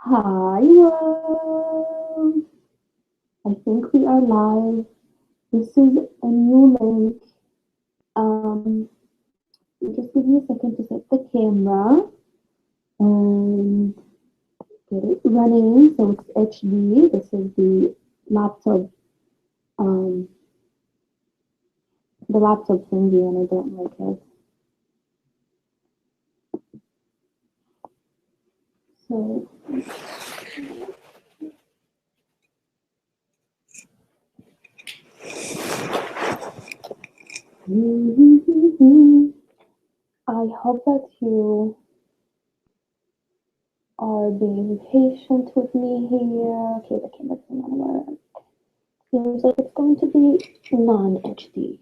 Hi, world. I think we are live. This is a new link. Um, just give me a second to set the camera and get it running. So it's HD. This is laptop, um, the laptop thingy, and I don't like it. So I hope that you are being patient with me here. Okay, the camera's not work. Seems like it's going to be non-HD.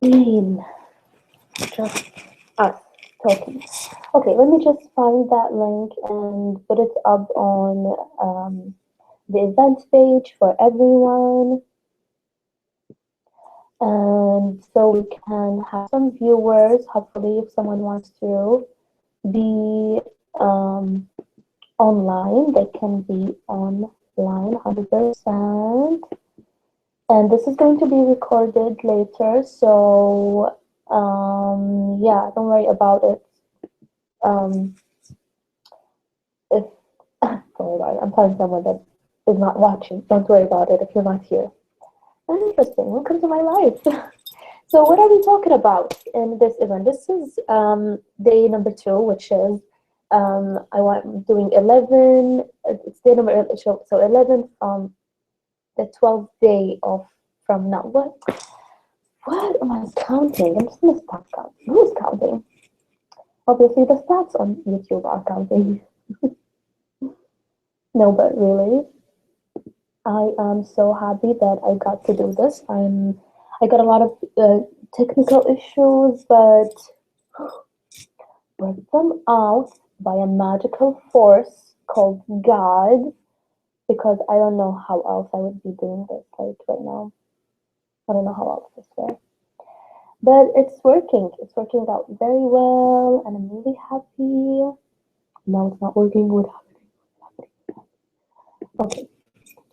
Lame. Just us talking. Okay, let me just find that link and put it up on the events page for everyone. And so we can have some viewers. Hopefully, if someone wants to be online, they can be online 100%. And this is going to be recorded later, so yeah, don't worry about it. Um, if don't worry about it. I'm telling someone that is not watching. Don't worry about it if you're not here. Interesting. Welcome to my life. So what are we talking about in this event? This is day number 2, which is I'm doing 11. It's day number 11, so 11 from the 12th day of from now. What am I counting? I'm just gonna stop counting. Who's counting? Obviously, the stats on YouTube are counting. No, but really, I am so happy that I got to do this. I got a lot of technical issues, but worked them out by a magical force called God. Because I don't know how else I would be doing this like right now. I don't know how else this way. But it's working. It's working out very well, and I'm really happy. Now it's not working. What happened? Okay,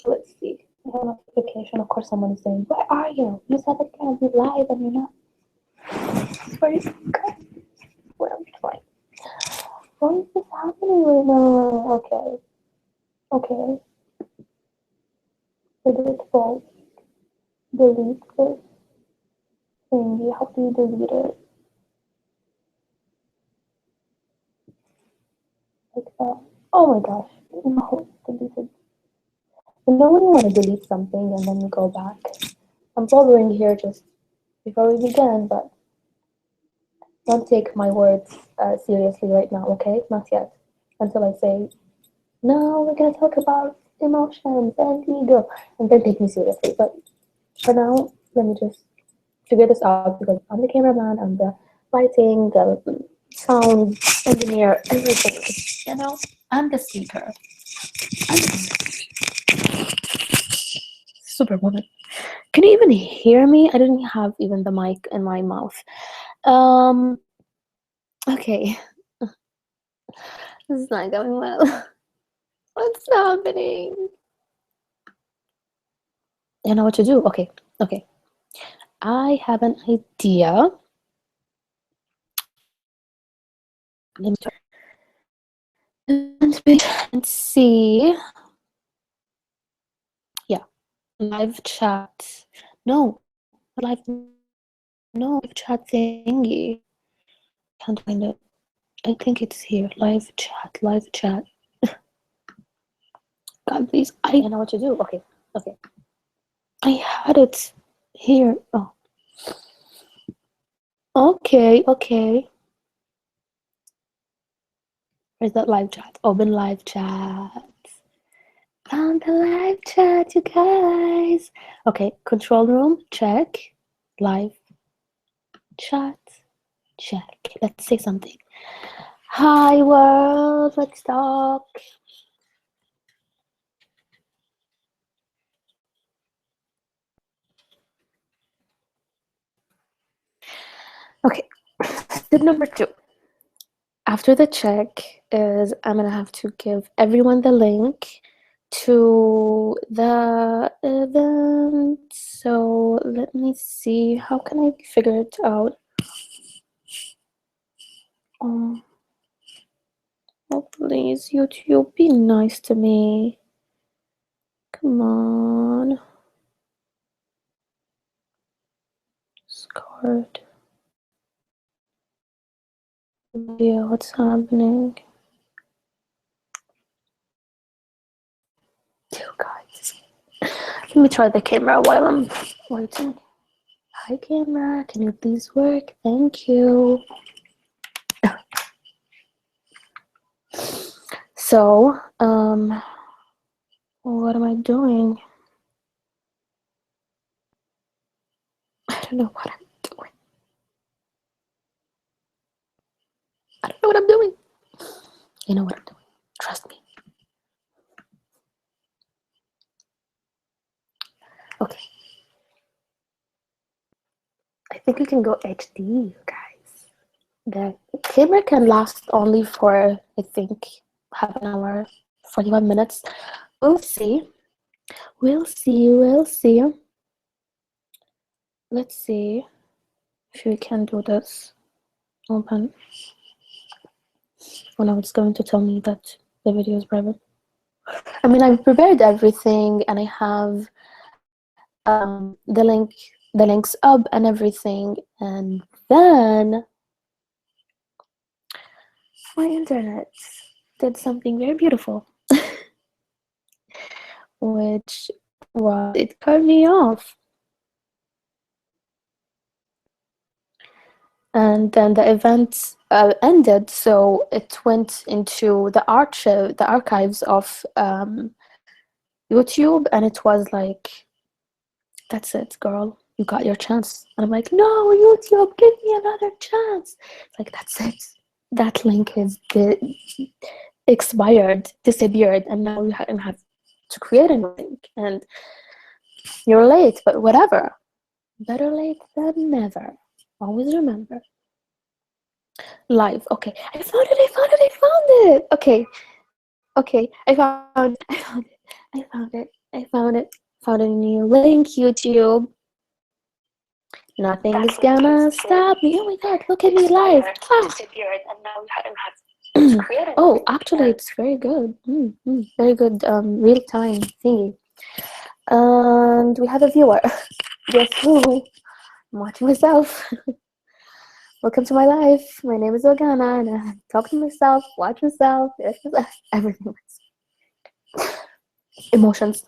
let's see. I have a notification. Of course, someone is saying, "Where are you? You said that you're gonna be live, and you're not." Where is okay? Where am I going? What is this happening right now? Okay, okay. Delete false. Delete this thingy. How do you delete it? Like that. Oh my gosh. No, deleted. You know when you want to delete something and then you go back? I'm bothering here just before we begin, but don't take my words seriously right now, okay? Not yet. Until I say, no, we're going to talk about emotions and ego, and then take me seriously. But for now, let me just figure this out because I'm the cameraman, I'm the lighting, the sound engineer, everything. You know, I'm the speaker. I'm the superwoman. Can you even hear me? I didn't have even the mic in my mouth. Um, okay. This is not going well. What's happening? You know what to do? Okay, okay. I have an idea. Let me and see. Yeah, live chat. No, live. No, live chat thingy. Can't find it. I think it's here. Live chat. Live chat. God, please. I know what to do. Okay, okay. I had it here. Oh, okay, okay. Where's that live chat? Open live chat. Found the live chat, you guys. Okay, control room, check. Live chat, check. Let's say something. Hi world, let's talk. Okay, step number 2. after the check is I'm gonna have to give everyone the link to the event. So let me see, how can I figure it out? Oh, please, YouTube, be nice to me. Come on. Discord. Yeah, what's happening? You guys. Let me try the camera while I'm waiting. Hi, camera. Can you please work? Thank you. So, what am I doing? I don't know what I'm doing. I don't know what I'm doing. You know what I'm doing. Trust me. Okay. I think we can go HD, you guys. The camera can last only for, I think, half an hour, 45 minutes. We'll see. We'll see. We'll see. Let's see if we can do this. Open. Oh no, it's going to tell me that the video is private. I mean, I've prepared everything and I have the links up and everything, and then my internet did something very beautiful, which was it cut me off. And then the event ended, so it went into the archives of YouTube, and it was like, that's it, girl, you got your chance. And I'm like, no, YouTube, give me another chance. It's like, that's it, that link is expired, disappeared, and now you have to create a new link, and you're late, but whatever, better late than never. Always remember. Live. Okay, I found it. Okay, I found a new link, YouTube. Nothing is gonna stop me. Oh my god, look at me live. Oh, actually, it's very good. Very good real time thingy. And we have a viewer. Guess who? I'm watching myself. Welcome to my life. My name is Organa, and I talk to myself, watch myself, everything. Emotions.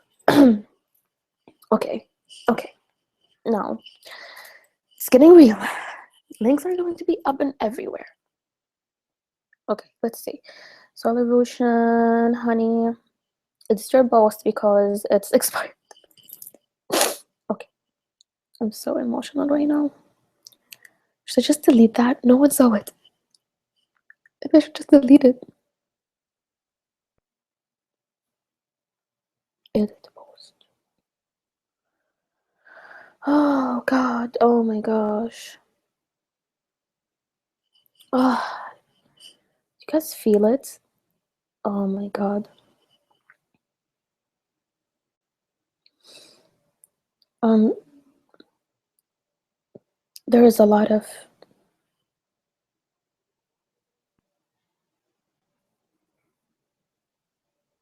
Okay. Now, it's getting real. Links are going to be up and everywhere. Okay, let's see. Solution, honey. It's your boast because it's expired. Okay. I'm so emotional right now. Should I just delete that? No one saw it. I should just delete it. Edit post. Oh god. Oh my gosh. Oh, you guys feel it? Oh my god. There is a lot of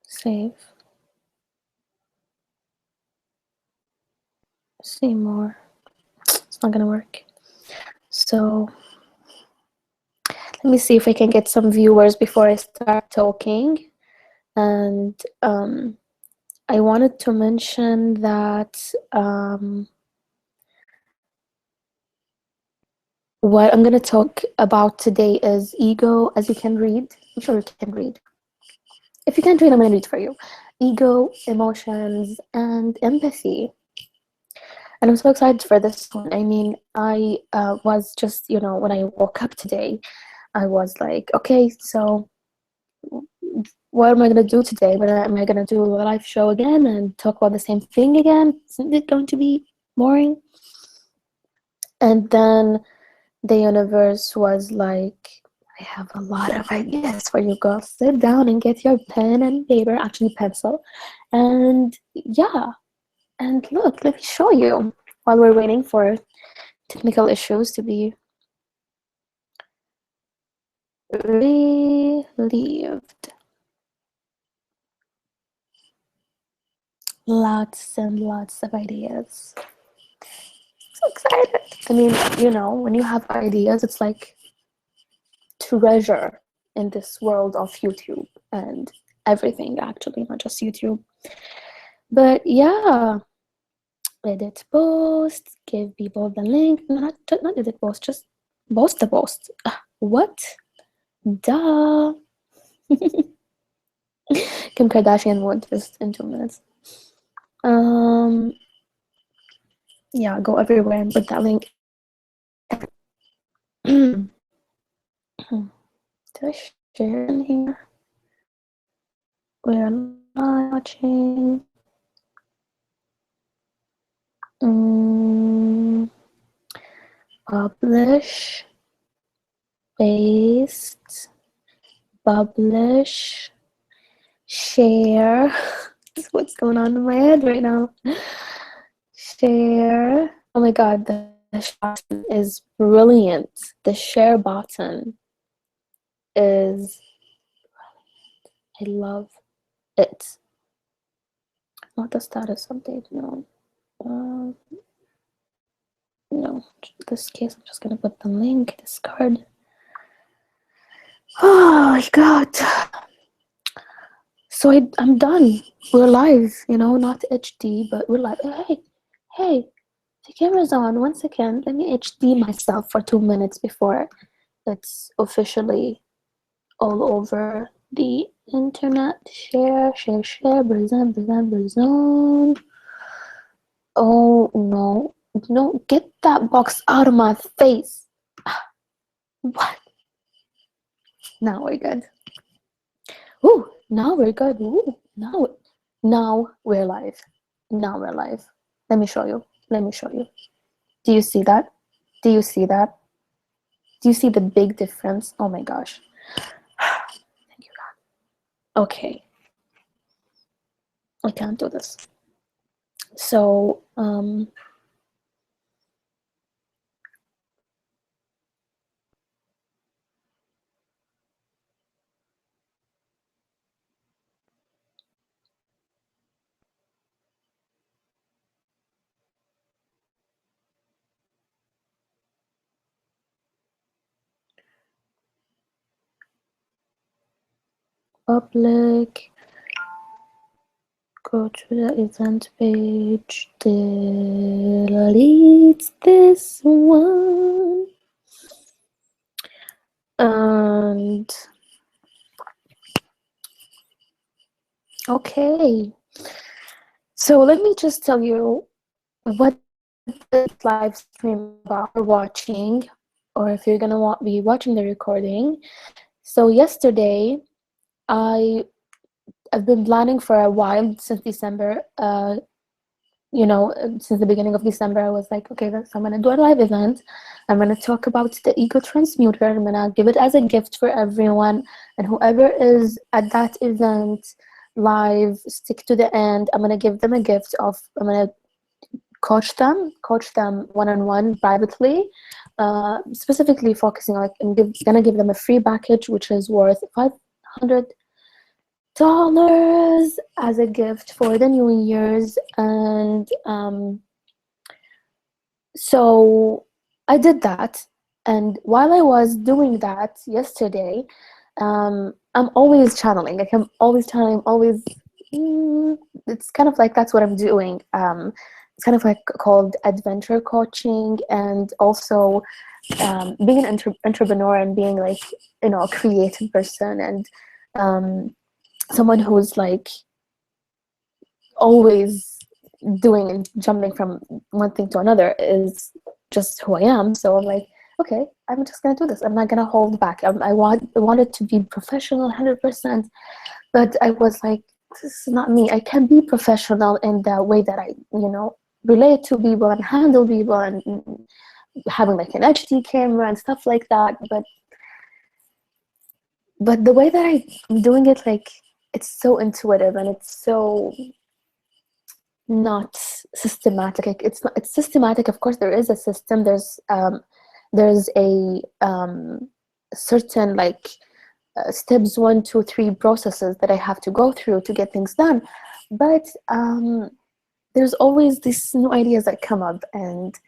save. See more. It's not gonna work. So let me see if I can get some viewers before I start talking. And I wanted to mention that what I'm gonna talk about today is ego, as you can read. I'm sure you can read. If you can't read, I'm gonna read for you. Ego, emotions, and empathy. And I'm so excited for this one. I mean, I was just, when I woke up today, I was like, okay, so what am I going to do today? Am I going to do a live show again and talk about the same thing again? Isn't it going to be boring? And then the universe was like, I have a lot of ideas for you girls. Sit down and get your pen and paper, actually pencil. And yeah, and look, let me show you while we're waiting for technical issues to be relieved. Lots and lots of ideas. So excited. I mean, you know, when you have ideas, it's like treasure in this world of YouTube and everything, actually, not just YouTube. But yeah, edit post, give people the link. No, not edit post, just post the post. What? Duh. Kim Kardashian would just in 2 minutes. Yeah, go everywhere and put that link. Do I share in here? We're live watching. Publish, paste, publish, share. That's what's going on in my head right now. Share. Oh my god, the share button is brilliant. The share button is, I love it. Not the status update, no. No, in this case, I'm just gonna put the link, discard. Oh my god. So I'm done. We're live, you know, not HD, but we're live. Hey, the camera's on. 1 second. Let me HD myself for 2 minutes before it's officially all over the internet. Share, Brazan. Oh no. No, get that box out of my face. What? Now we're good. Ooh, now we're good. Ooh, now we're live. Now we're live. Let me show you. Do you see that? Do you see that? Do you see the big difference? Oh my gosh. Thank you, God. Okay. I can't do this. So, public, go to the event page, delete this one, and okay. So let me just tell you what this live stream about for watching, or if you're gonna be watching the recording. So yesterday, I've been planning for a while since December. You know, since the beginning of December, I was like, okay, so I'm gonna do a live event. I'm gonna talk about the ego transmuter. I'm gonna give it as a gift for everyone, and whoever is at that event live, stick to the end. I'm gonna give them a gift of. I'm gonna coach them one-on-one privately, specifically focusing on, I'm gonna give them a free package which is worth $500 as a gift for the New Year's. And so I did that, and while I was doing that yesterday, I'm always channeling. Like I'm always channeling, it's kind of like that's what I'm doing. It's kind of like called adventure coaching, and also being an entrepreneur and being like, you know, a creative person, and someone who's like always doing and jumping from one thing to another is just who I am. So I'm like, okay, I'm just gonna do this. I'm not gonna hold back. I wanted to be professional 100%, but I was like, this is not me. I can be professional in the way that I, you know, relate to people and handle people and having like an HD camera and stuff like that. But but the way that I'm doing it, like, it's so intuitive and it's so not systematic. Like, it's systematic. Of course, there is a system. There's a certain, like, steps, 1, 2, 3 processes that I have to go through to get things done. But there's always these new ideas that come up, and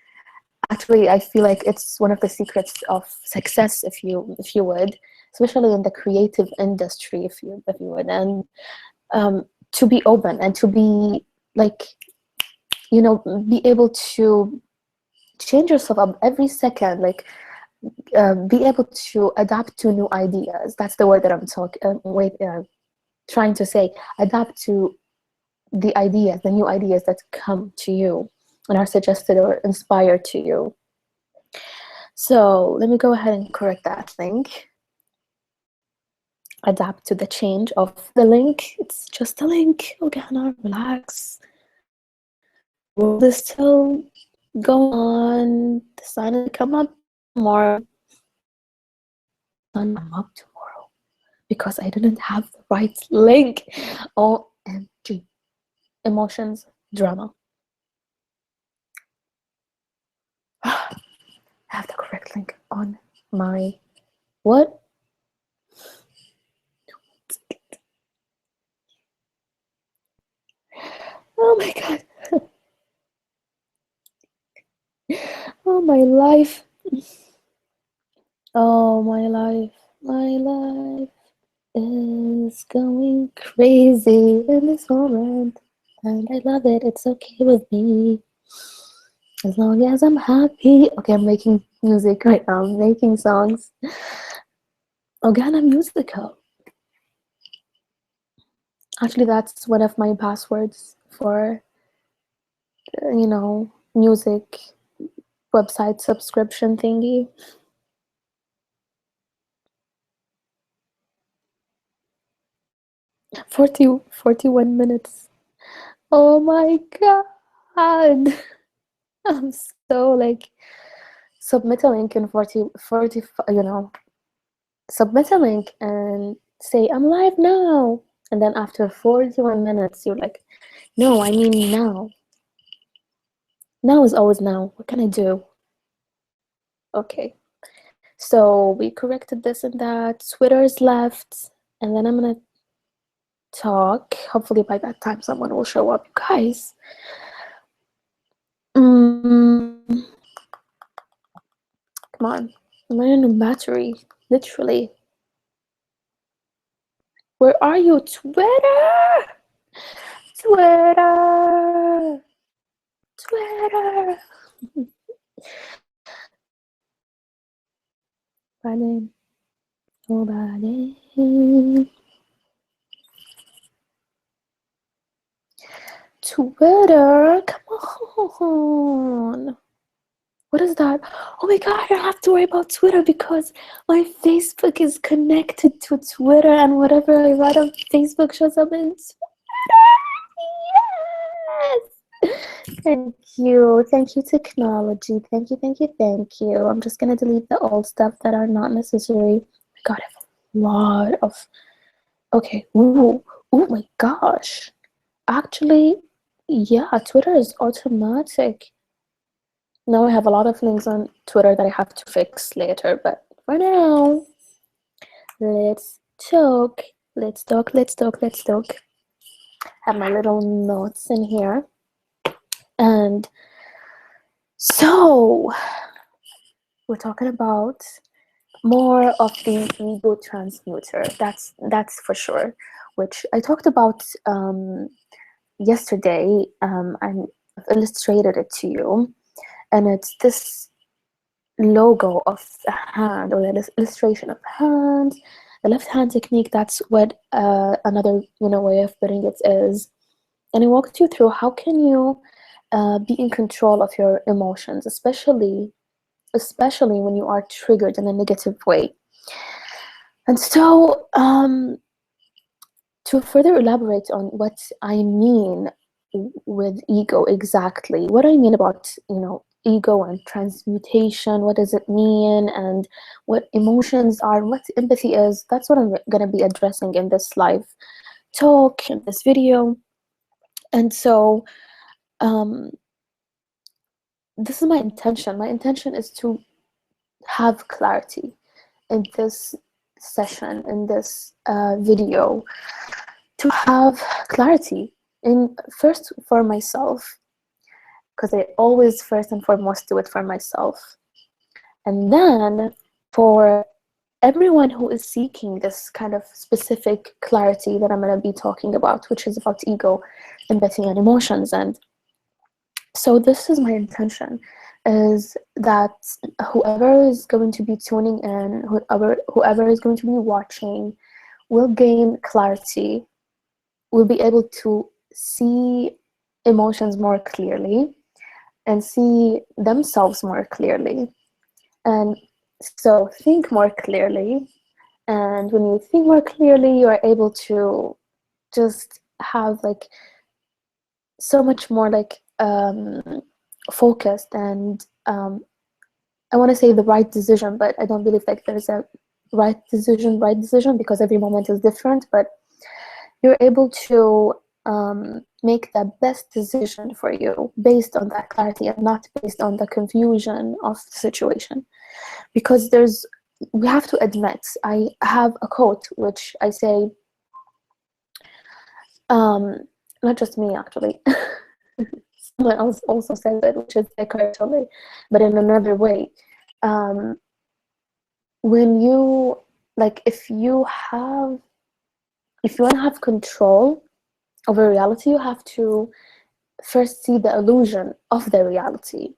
actually, I feel like it's one of the secrets of success, if you would, especially in the creative industry, if you would, and to be open and to be, like, be able to change yourself up every second, like, be able to adapt to new ideas. That's the word that I'm talking. Trying to say, adapt to the new ideas that come to you and are suggested or inspired to you. So let me go ahead and correct that link. Adapt to the change of the link. It's just a link. Okay, now relax. The world is still going on. The sun will come up tomorrow. Sun come up tomorrow because I didn't have the right link. OMG. Emotions, drama. I have the correct link on my what? Oh my god. Oh my life. Oh my life. My life is going crazy in this moment. And I love it. It's okay with me. As long as I'm happy. Okay, I'm making music right now. I'm making songs. Organa Musical. Actually, that's one of my passwords for, music website subscription thingy. 41 minutes. Oh my god. I'm so, like, submit a link in 40, submit a link and say, I'm live now. And then after 41 minutes, you're like, no, I mean now. Now is always now. What can I do? Okay. So we corrected this and that. Twitter is left. And then I'm going to talk. Hopefully by that time someone will show up. You guys. Come on. I'm running a battery. Literally. Where are you, Twitter? Twitter. Twitter. My name. Nobody. Twitter. Come on. What is that? Oh my god, I don't have to worry about Twitter because my Facebook is connected to Twitter, and whatever I write on Facebook shows up in Twitter. Yes! Thank you. Thank you, technology. Thank you, thank you, thank you. I'm just gonna delete the old stuff that are not necessary. God, I have a lot of... Okay. Ooh. Oh my gosh. Actually, yeah, Twitter is automatic. Now I have a lot of links on Twitter that I have to fix later, but for now, let's talk. Let's talk, let's talk, let's talk. Have my little notes in here. And so, we're talking about more of the ego transmuter. That's for sure, which I talked about yesterday. I've illustrated it to you, and it's this logo of a hand, or the illustration of hands, the left hand technique. That's what another way of putting it is. And I walked you through how can you be in control of your emotions, especially when you are triggered in a negative way. And so to further elaborate on what I mean with ego exactly, what I mean about ego and transmutation. What does it mean, and what emotions are, what empathy is. That's what I'm going to be addressing in this live talk, in this video. And so this is my intention. My intention is to have clarity in this session, in this video, to have clarity in first for myself, because I always first and foremost do it for myself, and then for everyone who is seeking this kind of specific clarity that I'm going to be talking about, which is about ego, empathy, and emotions. And so this is my intention, is that whoever is going to be tuning in, whoever is going to be watching, will gain clarity, will be able to see emotions more clearly and see themselves more clearly. And so think more clearly. And when you think more clearly, you are able to just have like so much more like focused and I want to say the right decision, but I don't believe like there's a right decision because every moment is different. But you're able to make the best decision for you based on that clarity and not based on the confusion of the situation. Because we have to admit, I have a quote which I say, not just me actually, someone else also said it, which is Eckhart Tolle, but in another way. When you like, if you want to have control over reality, you have to first see the illusion of the reality.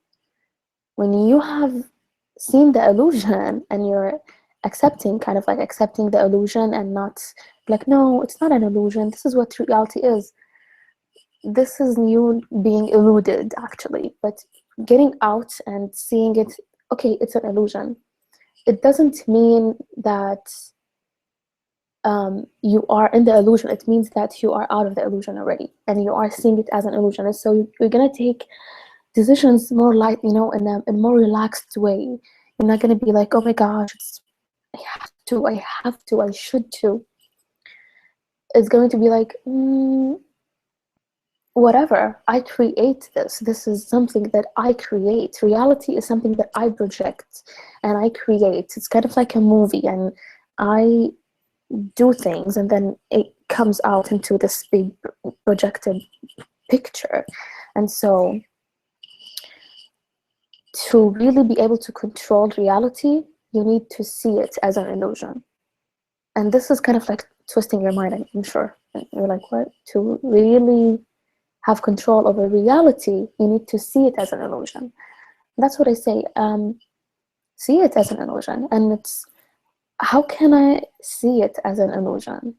When you have seen the illusion and you're accepting the illusion and not like, no, it's not an illusion, this is what reality is, this is you being eluded actually. But getting out and seeing it, okay, it's an illusion, it doesn't mean that you are in the illusion. It means that you are out of the illusion already and you are seeing it as an illusion. And so you're going to take decisions more light, in a more relaxed way. You're not going to be like, oh my gosh, I have to, I should to. It's going to be like, whatever, I create this. This is something that I create. Reality is something that I project and I create. It's kind of like a movie, and I do things and then it comes out into this big projected picture. And so to really be able to control reality, you need to see it as an illusion. And this is kind of like twisting your mind, I'm sure. And you're like, what? To really have control over reality, you need to see it as an illusion. That's what I say. See it as an illusion. And it's, how can I see it as an illusion?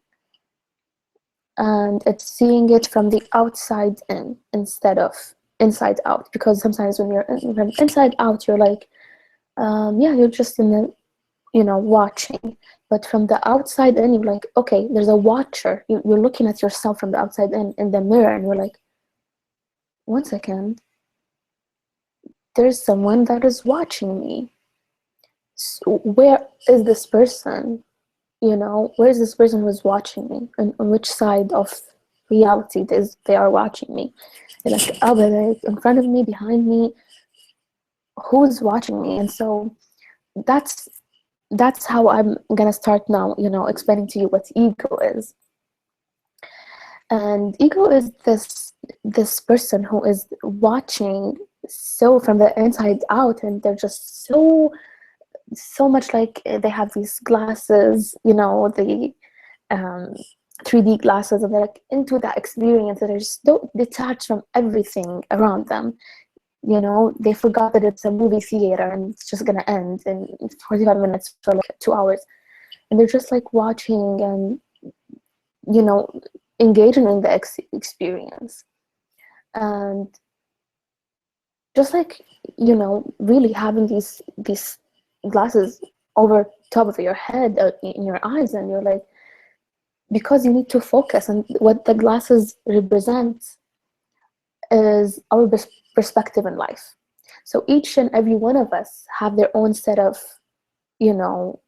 And it's seeing it from the outside in instead of inside out. Because sometimes when you're from inside out, you're like, yeah, you're just in the, watching. But from the outside in, you're like, okay, there's a watcher. You're looking at yourself from the outside in the mirror, and you're like, one second, there's someone that is watching me. So where is this person? Where is this person who's watching me? And on which side of reality they are watching me? They're like, oh, but like in front of me, behind me, who's watching me? And so that's how I'm gonna start now, explaining to you what ego is. And ego is this person who is watching so from the inside out, and they're just so much like, they have these glasses, the 3D glasses, and they're like into that experience, that are just so detached from everything around them. They forgot that it's a movie theater and it's just gonna end in 45 minutes for like 2 hours, and they're just like watching and engaging in the experience. And just like, really having these glasses over top of your head, in your eyes, and you're like, because you need to focus, and what the glasses represent is our perspective in life. So each and every one of us have their own set of, you know,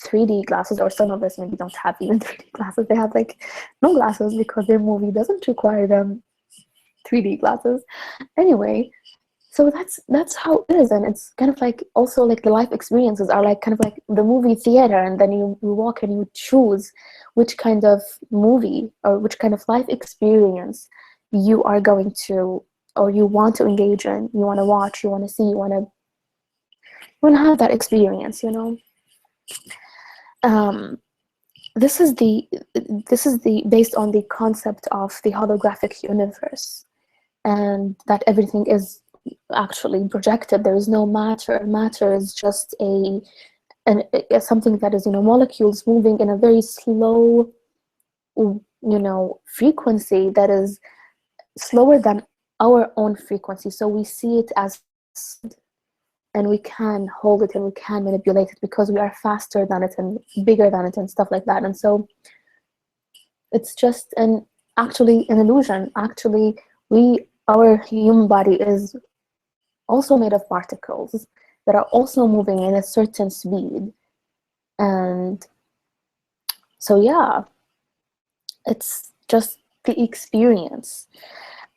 3D glasses, or some of us maybe don't have even 3D glasses. They have like no glasses because their movie doesn't require them 3D glasses. Anyway, so that's how it is, and it's kind of like also like the life experiences are like kind of like the movie theater, and then you walk and you choose which kind of movie or which kind of life experience you are going to, or you want to engage in, you want to watch, you want to see, you want to have that experience, you know. um, this is the based on the concept of the holographic universe, and that everything is actually projected. There is no matter. Matter is just something that is, you know, molecules moving in a very slow, you know, frequency that is slower than our own frequency. So we see it as, and we can hold it and we can manipulate it because we are faster than it and bigger than it and stuff like that. And so it's just actually an illusion. Actually, our human body is also made of particles that are also moving in a certain speed. And so yeah, it's just the experience.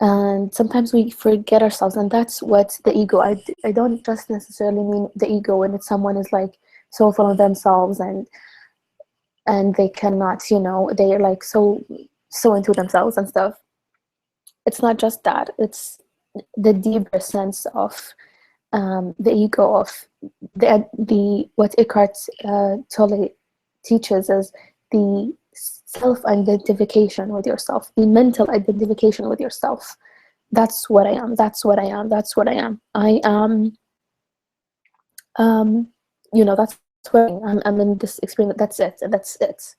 And sometimes we forget ourselves, and that's what the ego, I don't just necessarily mean the ego when it's someone is like so full of themselves and they cannot, you know, they're like so into themselves and stuff. It's not just that, it's the deeper sense of the ego, of the what Eckhart Tolle teaches is the self-identification with yourself, the mental identification with yourself. That's what I am. That's what I am. That's what I am. I am. Um, you know, that's where I'm in this experience. That's it. That's it.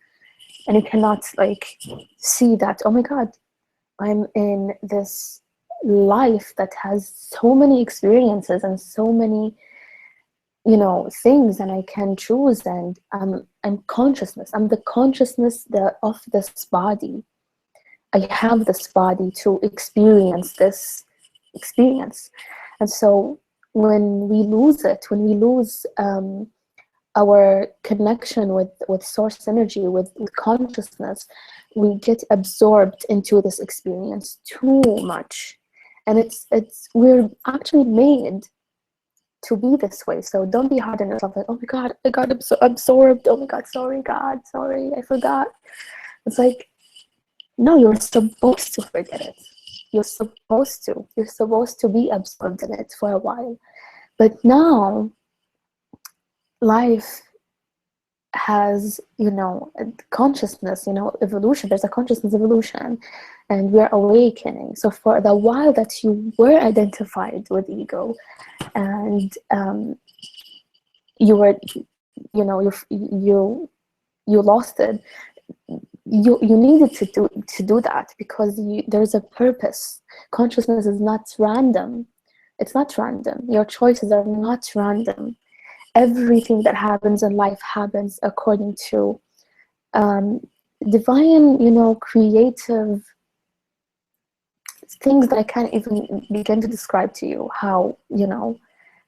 And you cannot like see that. Oh my God, I'm in this life that has so many experiences and so many, you know, things, and I can choose, and I'm consciousness. I'm the consciousness of this body. I have this body to experience this experience. And so when we lose it, when we lose our connection with source energy, with consciousness, we get absorbed into this experience too much. And it's we're actually made to be this way. So don't be hard on yourself, like, oh my God, I got absorbed. Oh my God, sorry, God, sorry, I forgot. It's like, no, you're supposed to forget it. You're supposed to. You're supposed to be absorbed in it for a while. But now, life has, you know, consciousness, you know, evolution. There's a consciousness evolution, and we're awakening. So for the while that you were identified with ego, and you were, you know, you lost it. You needed to do that because there's a purpose. Consciousness is not random. It's not random. Your choices are not random. Everything that happens in life happens according to divine, you know, creative things that I can't even begin to describe to you. How, you know,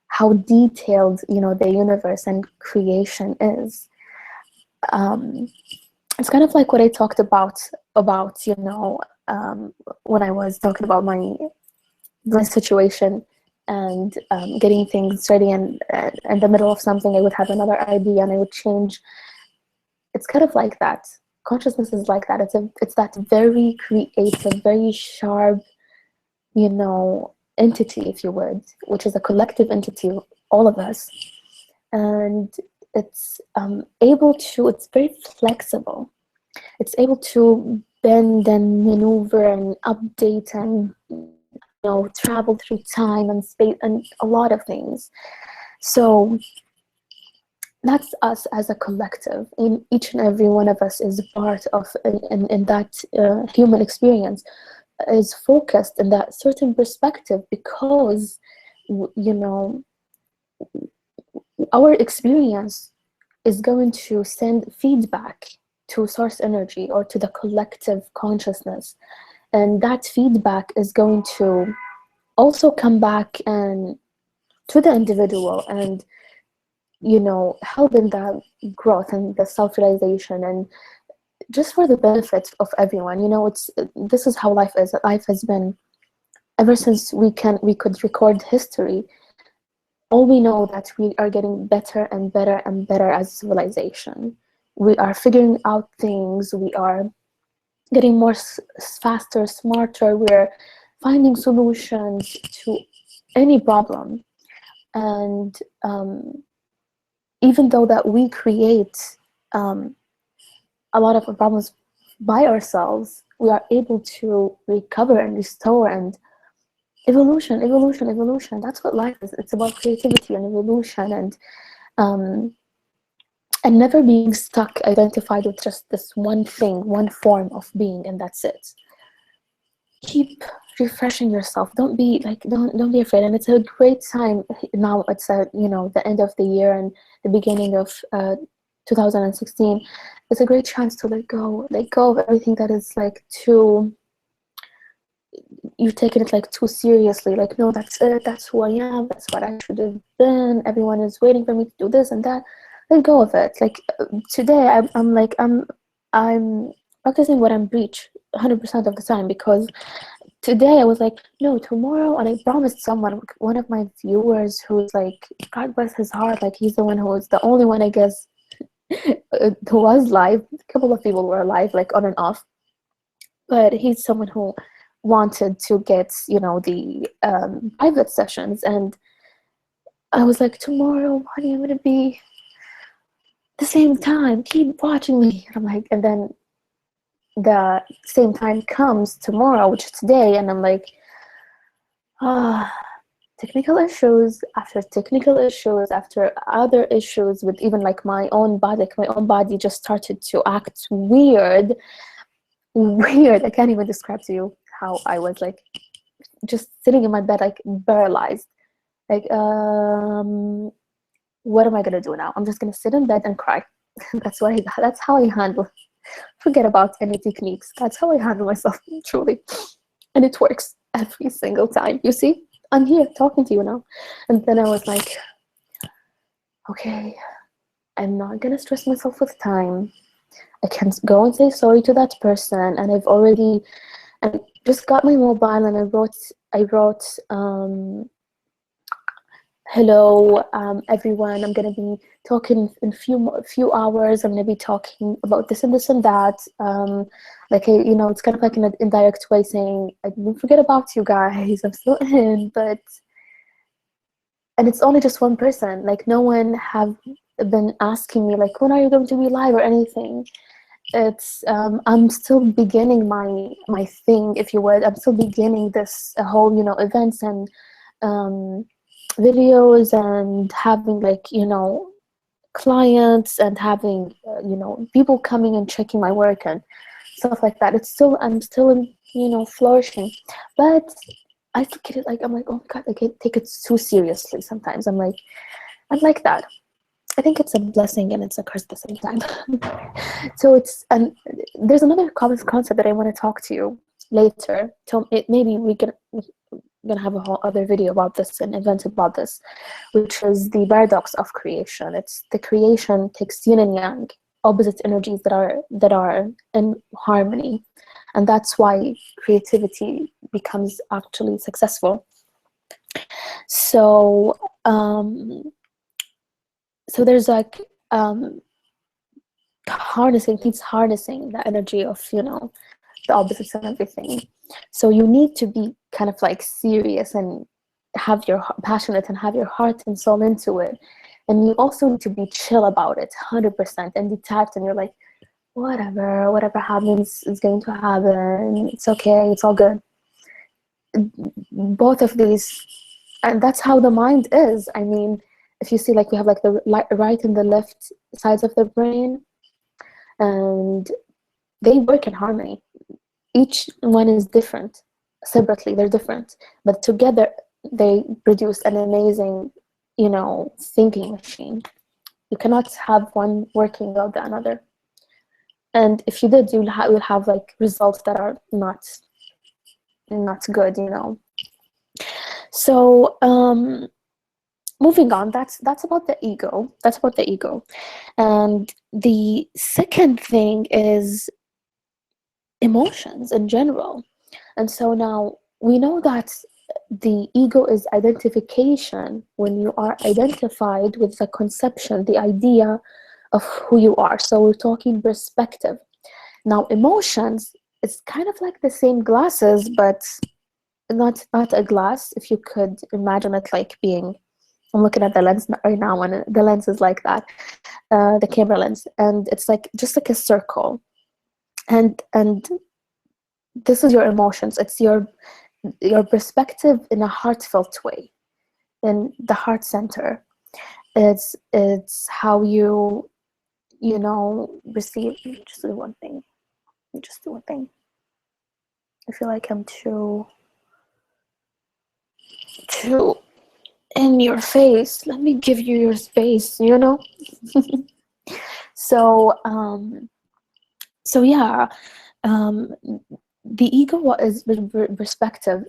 how detailed, you know, the universe and creation is. It's kind of like what I talked about, you know, when I was talking about my situation and getting things ready, and in the middle of something I would have another idea and I would change. It's kind of like that. Consciousness is like that. It's that very creative, very sharp, you know, entity, if you would, which is a collective entity, all of us. And it's it's very flexible. It's able to bend and maneuver and update and, you know, travel through time and space and a lot of things. So that's us as a collective. In each and every one of us is part of in that human experience, is focused in that certain perspective because, you know, our experience is going to send feedback to source energy or to the collective consciousness, and that feedback is going to also come back and to the individual, and helping the growth and the self-realization, and just for the benefit of everyone. It's this is how life is. Life has been, ever since we could record history, all we know that we are getting better and better and better as a civilization. We are figuring out things. We are getting more faster, smarter. We're finding solutions to any problem. And even though that we create a lot of problems by ourselves, we are able to recover and restore, and evolution. That's what life is. It's about creativity and evolution, um, and never being stuck, identified with just this one thing, one form of being, and that's it. Keep refreshing yourself. Don't be afraid. And it's a great time now. It's the end of the year and the beginning of 2016. It's a great chance to let go of everything that is like too, you've taken it like too seriously. Like, no, that's it, that's who I am, that's what I should have been, everyone is waiting for me to do this and that. Let go of it. Like, today I'm practicing what I'm preach 100% of the time, because today I was like, no, tomorrow, and I promised someone, one of my viewers, who's like, God bless his heart, like he's the one who was the only one, I guess, who was live. A couple of people were live, like on and off, but he's someone who wanted to get the private sessions. And I was like, tomorrow, honey, I'm gonna be the same time, keep watching me. And I'm like, and then the same time comes tomorrow, which is today, and I'm like, technical issues after technical issues after other issues, with even like my own body. Like, my own body just started to act weird. I can't even describe to you how I was like just sitting in my bed, like paralyzed. Like, what am I gonna do now? I'm just gonna sit in bed and cry. That's how I handle. Forget about any techniques. That's how I handle myself, truly. And it works every single time. You see, I'm here talking to you now. And then I was like, okay, I'm not gonna stress myself with time. I can go and say sorry to that person, and I've already, and just got my mobile, and I wrote hello, everyone, I'm gonna be talking in few hours. I'm gonna be talking about this and this and that. It's kind of like in an indirect way, saying, I didn't forget about you guys, I'm still in. But, and it's only just one person. Like, no one have been asking me like, when are you going to be live or anything. It's I'm still beginning my thing, if you would. I'm still beginning this whole events and videos, and having like clients, and having people coming and checking my work and stuff like that. I'm still flourishing, but I look at it like, I'm like, oh my God, I can't take it too seriously sometimes. I'm like that. I think it's a blessing and it's a curse at the same time. So and there's another common concept that I want to talk to you later. So maybe we're gonna have a whole other video about this, and event about this, which is the paradox of creation. It's the creation takes yin and yang, opposite energies that are in harmony, and that's why creativity becomes actually successful. So so there's like harnessing the energy of the opposites and everything. So you need to be kind of like serious and have your passionate and have your heart and soul into it, and you also need to be chill about it 100% and detached, and you're like, whatever happens is going to happen, it's okay, it's all good. Both of these, and that's how the mind is. I mean, if you see, like, we have like the right and the left sides of the brain, and they work in harmony. Each one is different. Separately, they're different, but together they produce an amazing thinking machine. You cannot have one working without the another, and if you did, you'll have like results that are not good. So moving on, that's about the ego. That's about the ego. And the second thing is emotions in general. And so now we know that the ego is identification, when you are identified with the conception, the idea of who you are. So we're talking perspective. Now emotions is kind of like the same glasses, but not a glass. If you could imagine it like being, I'm looking at the lens right now, and the lens is like that, the camera lens, and it's like just like a circle. And this is your emotions. It's your perspective in a heartfelt way, in the heart center. It's how you know receive. Just do one thing. Just do one thing. I feel like I'm too in your face. Let me give you your space. You know. So so yeah, um, the ego is perspective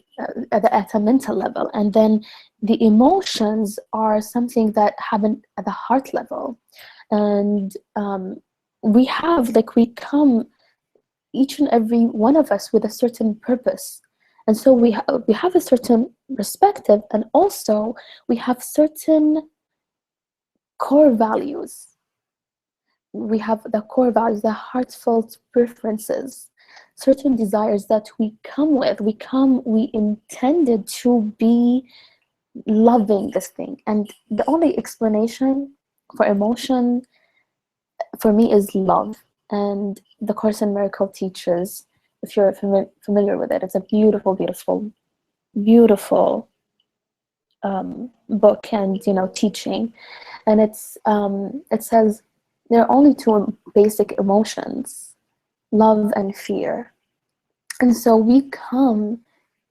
at a mental level, and then the emotions are something that happen at the heart level. And we have, like, we come, each and every one of us, with a certain purpose. And so we have a certain perspective, and also we have certain core values. We have the core values, the heartfelt preferences, certain desires that we come with. We intended to be loving this thing. And the only explanation for emotion for me is love. And the Course in Miracle teaches, if you're familiar with it, it's a beautiful, beautiful, beautiful book and teaching. And it says there are only two basic emotions: love and fear. And so we come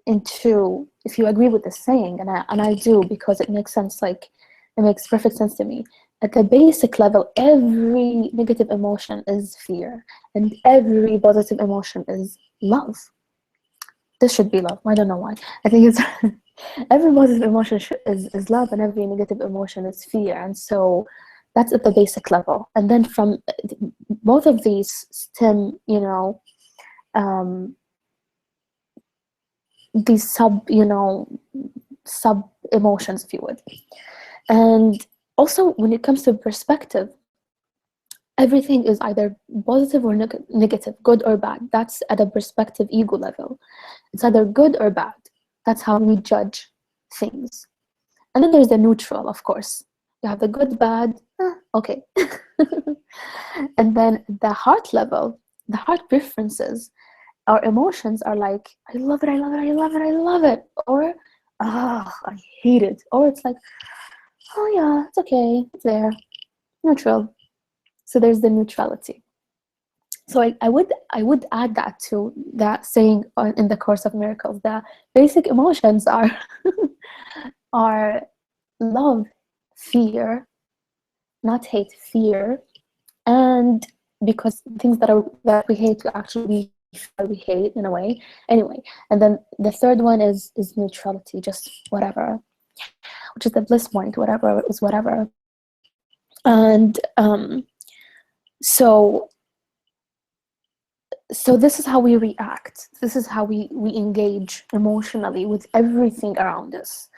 into, if you agree with the saying, and I do, because it makes sense, like it makes perfect sense to me. At the basic level, every negative emotion is fear, and every positive emotion is love. This should be love. I don't know why. I think it's every positive emotion is love, and every negative emotion is fear. And so that's at the basic level. And then from both of these stem, um, these sub emotions, if you would. And also, when it comes to perspective, everything is either positive or negative, good or bad. That's at a perspective ego level. It's either good or bad. That's how we judge things. And then there's the neutral, of course. You have the good, bad, okay. And then the heart level, the heart preferences, our emotions are like, I love it, I love it, I love it, I love it. Or, I hate it. Or it's like, oh yeah, it's okay, it's there, neutral. So there's the neutrality. So I would add that to that saying in the Course of Miracles. The basic emotions are are love, fear, not hate, fear, and because things that we hate, we hate in a way. Anyway, and then the third one is neutrality, just whatever, which is the bliss point. Whatever is whatever. And so this is how we react. This is how we engage emotionally with everything around us,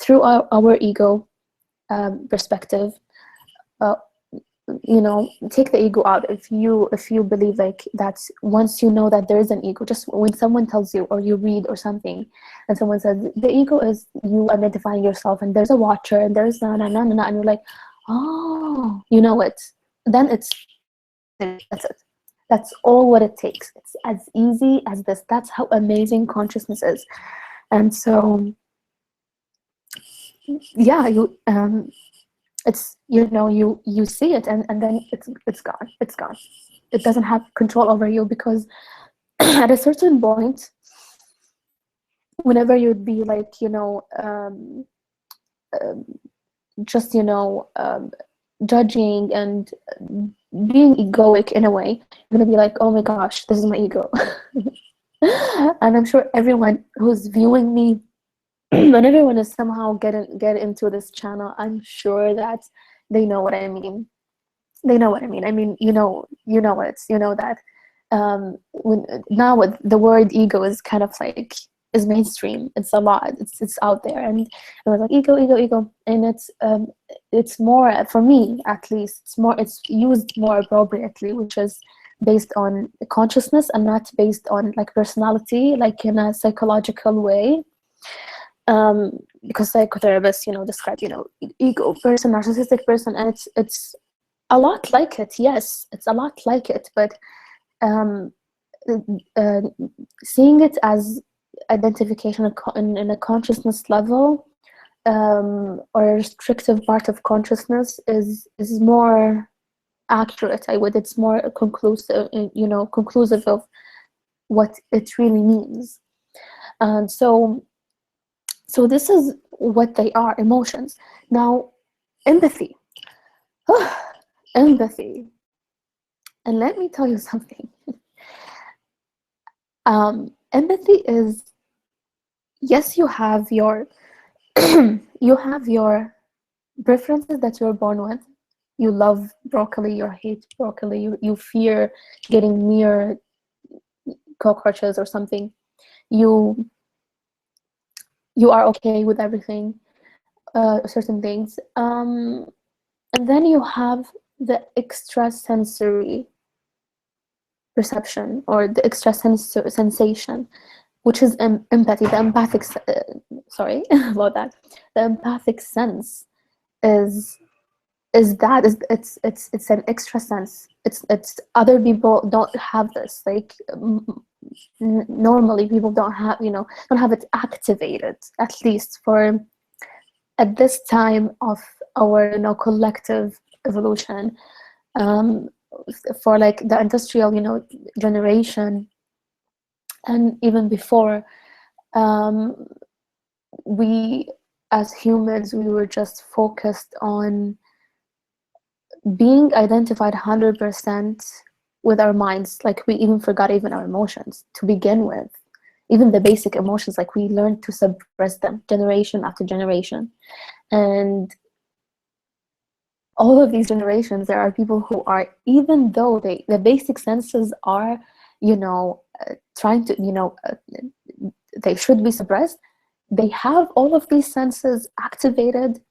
through our ego perspective. uh, Take the ego out. If you believe like that, once you know that there is an ego, just when someone tells you, or you read or something, and someone says the ego is you identifying yourself, and there's a watcher, and there's na na na na, and you're like, oh, you know it, then that's it. That's all what it takes. It's as easy as this. That's how amazing consciousness is. And so yeah, it's you see it, and then it's gone. It's gone. It doesn't have control over you, because at a certain point, whenever you'd be like um, just judging and being egoic in a way, you're gonna be like, oh my gosh, this is my ego. And I'm sure everyone who's viewing me when everyone is somehow get into this channel, I'm sure that they know what I mean. They know what I mean. I mean, you know what, you know that when now with the word ego is kind of like is mainstream. It's a lot. It's out there, and it was like ego, ego, ego, and it's more for me at least. It's used more appropriately, which is based on consciousness and not based on like personality, like in a psychological way. Because psychotherapists, describe, ego person, narcissistic person, and it's a lot like it. Yes, it's a lot like it, but um, uh, seeing it as identification in a consciousness level, or a restrictive part of consciousness is more accurate. I would. It's more conclusive, conclusive of what it really means. And so this is what they are, emotions. Now, empathy. Empathy. And let me tell you something. Empathy is, yes, you have your you have your preferences that you're born with. You love broccoli, you hate broccoli, you fear getting near cockroaches or something. You you are okay with everything, certain things. And then you have the extrasensory perception, or the sensation, which is empathy. The empathic, sorry about that. The empathic sense is it's an extra sense. It's other people don't have this. Like normally people don't have it activated, at least for at this time of our collective evolution. um, for like the industrial generation, and even before, um, we as humans, we were just focused on being identified 100% with our minds. Like we even forgot even our emotions to begin with. Even the basic emotions, like we learned to suppress them generation after generation. And all of these generations, there are people who are, even though the basic senses are, trying to, they should be suppressed, they have all of these senses activated.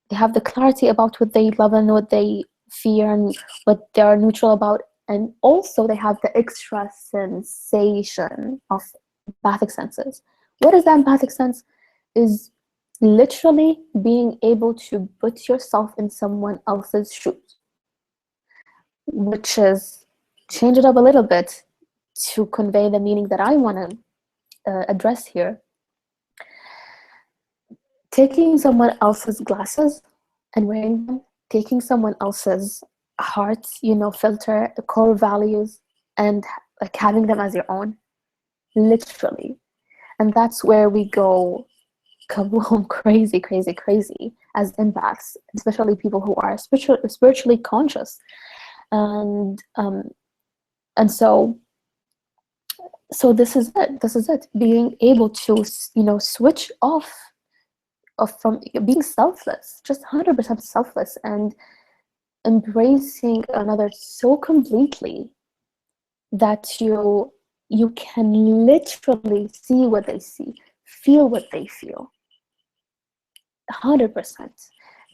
They have the clarity about what they love and what they fear and what they are neutral about. And also they have the extra sensation of empathic senses. What is the empathic sense? Is literally being able to put yourself in someone else's shoes, which is, change it up a little bit to convey the meaning that I want to address here. Taking someone else's glasses and wearing them, taking someone else's heart, filter, core values, and like having them as your own, literally. And that's where we go kaboom, crazy, crazy, crazy as empaths, especially people who are spiritually conscious. And so this is it, being able to switch off from being selfless, just 100% selfless, and embracing another so completely that you can literally see what they see, feel what they feel, 100%.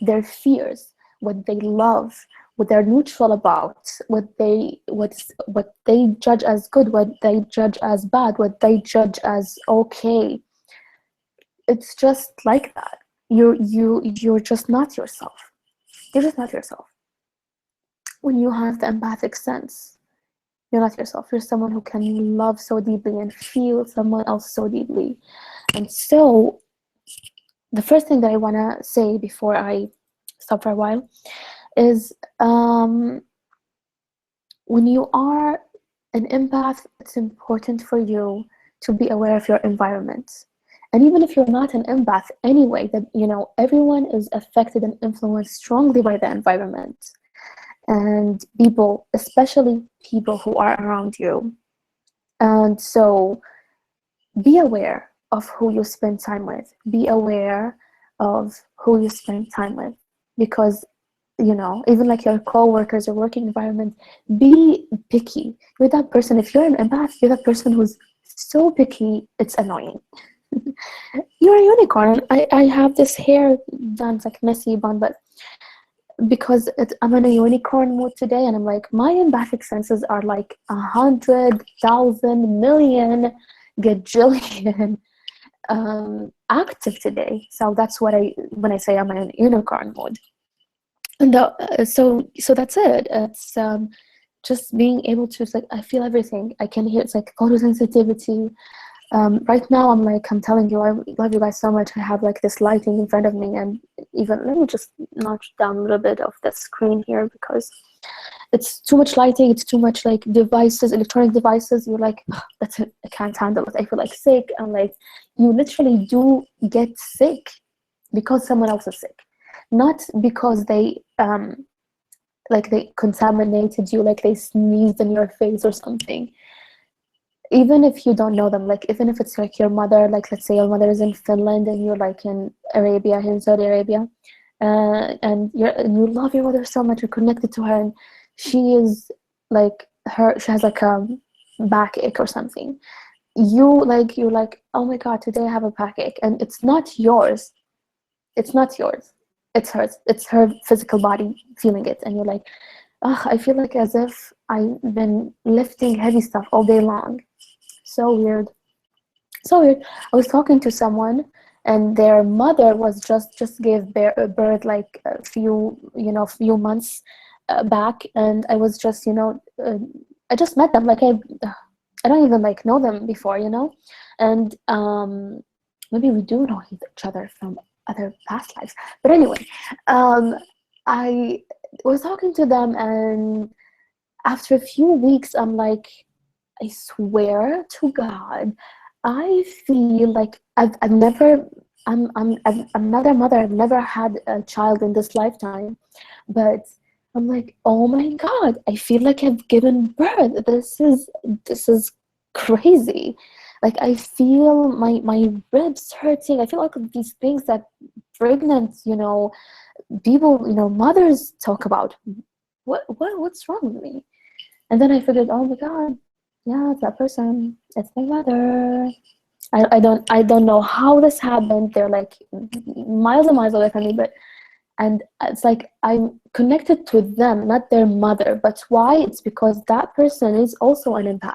Their fears, what they love, what they're neutral about, what they judge as good, what they judge as bad, what they judge as okay. It's just like that. You're just not yourself. You're just not yourself. When you have the empathic sense, you're not yourself. You're someone who can love so deeply and feel someone else so deeply. And so the first thing that I want to say before I stop for a while is, when you are an empath, it's important for you to be aware of your environment. And even if you're not an empath anyway, that everyone is affected and influenced strongly by the environment and people, especially people who are around you. And so be aware of who you spend time with. Be aware of who you spend time with, because even like your co-workers or working environment, be picky. You're that person. If you're an empath, you're that person who's so picky, it's annoying. You're a unicorn. I have this hair done, it's like messy bun, but because I'm in a unicorn mood today, and I'm like, my empathic senses are like 100,000 million gajillion active today. So that's what when I say I'm in a unicorn mode. And so that's it. It's just being able to, it's like, I feel everything. I can hear, it's like photosensitivity. Right now I'm telling you, I love you guys so much. I have like this lighting in front of me, and even, let me just notch down a little bit of the screen here, because it's too much lighting, it's too much like devices, electronic devices. You're like, "Ugh, that's it, I can't handle it, I feel like sick." And like, you literally do get sick because someone else is sick, not because they contaminated you, like they sneezed in your face or something. Even if you don't know them, like even if it's like your mother, like let's say your mother is in Finland and you're like in Arabia, here in Saudi Arabia, and you love your mother so much, you're connected to her, and she is like, she has like a backache or something. You're like, oh my god, today I have a backache, and it's not yours. It's not yours. It's hers. It's her physical body feeling it, and you're like, oh, I feel like as if I've been lifting heavy stuff all day long. So weird. So weird. I was talking to someone, and their mother was just gave birth like a few months back, and I was just I just met them, like I don't even like know them before, and maybe we do know each other from other past lives, but anyway, I was talking to them, and after a few weeks, I'm like, I swear to God, I feel like I've never, I'm another mother. I've never had a child in this lifetime, but I'm like, oh my God, I feel like I've given birth. This is crazy. Like, I feel my ribs hurting. I feel like these things that pregnant, people, mothers talk about. What's wrong with me? And then I figured, oh my God, yeah, it's that person. It's my mother. I don't know how this happened. They're like miles and miles away from me, and it's like I'm connected to them, not their mother. But why? It's because that person is also an empath,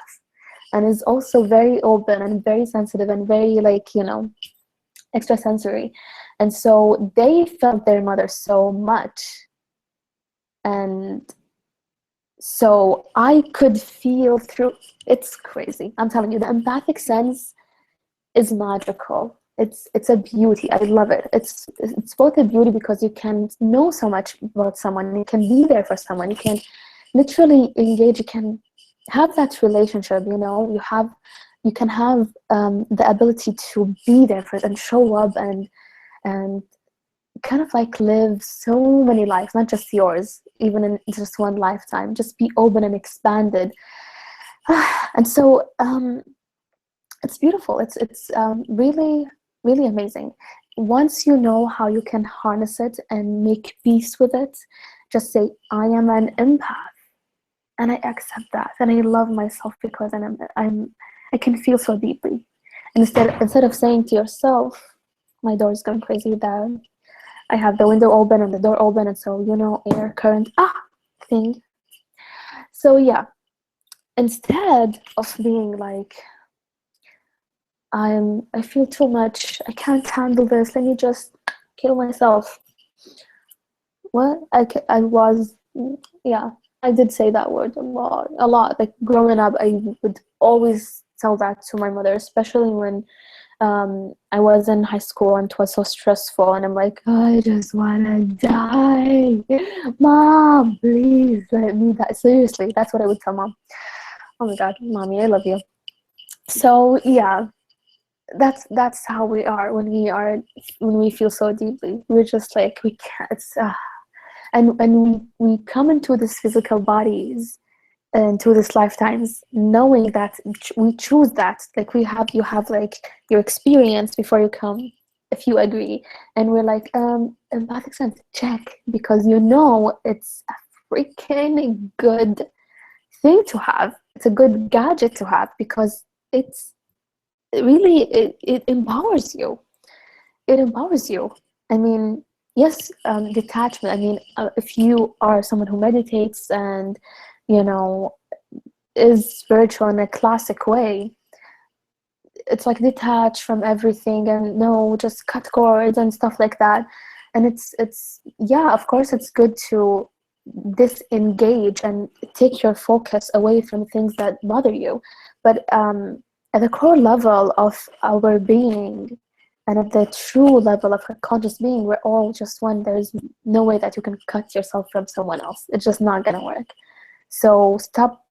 and is also very open and very sensitive and very extrasensory, and so they felt their mother so much, and so I could feel through. It's crazy. I'm telling you, the empathic sense is magical. It's a beauty. I love it. It's both a beauty because you can know so much about someone. You can be there for someone. You can literally engage. You can have that relationship. You can have the ability to be there for it and show up and kind of like live so many lives, not just yours, even in just one lifetime. Just be open and expanded. And so it's beautiful. It's really, really amazing. Once you know how you can harness it and make peace with it, just say, I am an empath, and I accept that, and I love myself because I can feel so deeply. And instead of saying to yourself, my door is going crazy there, I have the window open and the door open, and so air current thing. So yeah, instead of being like, I feel too much, I can't handle this, let me just kill myself. What? I was, yeah, I did say that word a lot. Like growing up, I would always tell that to my mother, especially when I was in high school and it was so stressful, and I'm like, I just want to die. Mom, please let me die. Seriously, that's what I would tell mom. Oh my God, mommy, I love you. So yeah, that's how we are when we feel so deeply. We're just like, we can't. And we come into these physical bodies into this lifetimes, knowing that we choose that. Like you have like your experience before you come, if you agree, and we're like, empathic sense, check, because you know it's a freaking good thing to have. It's a good gadget to have because it's really it empowers you. It empowers you. I mean, yes, detachment. I mean, if you are someone who meditates and you know is spiritual in a classic way, it's like detach from everything and no, just cut cords and stuff like that. And it's yeah, of course it's good to disengage and take your focus away from things that bother you, but at the core level of our being and at the true level of conscious being, we're all just one. There's no way that you can cut yourself from someone else. It's just not gonna work. So stop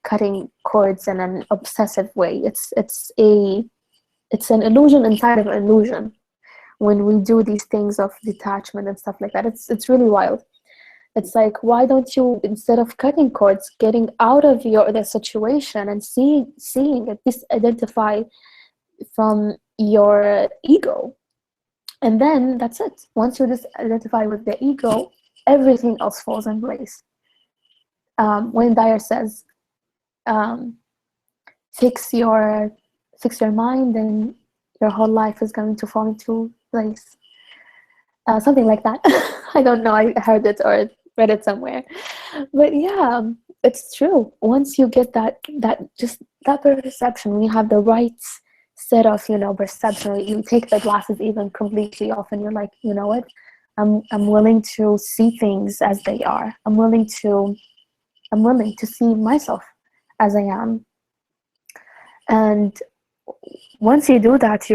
cutting cords in an obsessive way. It's an illusion inside of an illusion when we do these things of detachment and stuff like that. It's really wild. It's like, why don't you, instead of cutting cords, getting out of the situation and seeing it, disidentify from your ego, and then that's it. Once you disidentify with the ego, everything else falls in place. Wayne Dyer says, um, fix your mind and your whole life is going to fall into place, something like that. I don't know, I heard it or read it somewhere, but yeah, it's true. Once you get just that perception, when you have the right set of perception, you take the glasses even completely off and you're like, you know what, I'm willing to see things as they are. I'm willing to see myself as I am. And once you do that,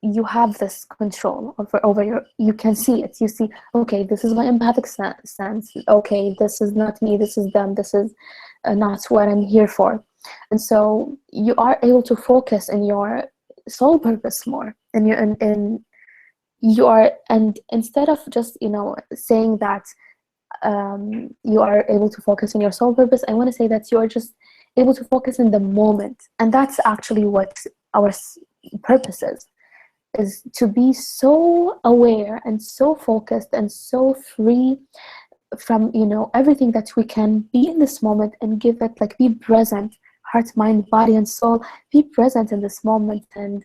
you have this control over you can see it. You see, okay, this is my empathic sense. Okay, this is not me, this is them, this is not what I'm here for. And so you are able to focus in your soul purpose more, and and instead of just saying that you are able to focus on your soul purpose, I want to say that you are just able to focus in the moment. And that's actually what our purpose is to be so aware and so focused and so free from everything, that we can be in this moment and give it, like, be present, heart, mind, body, and soul. Be present in this moment and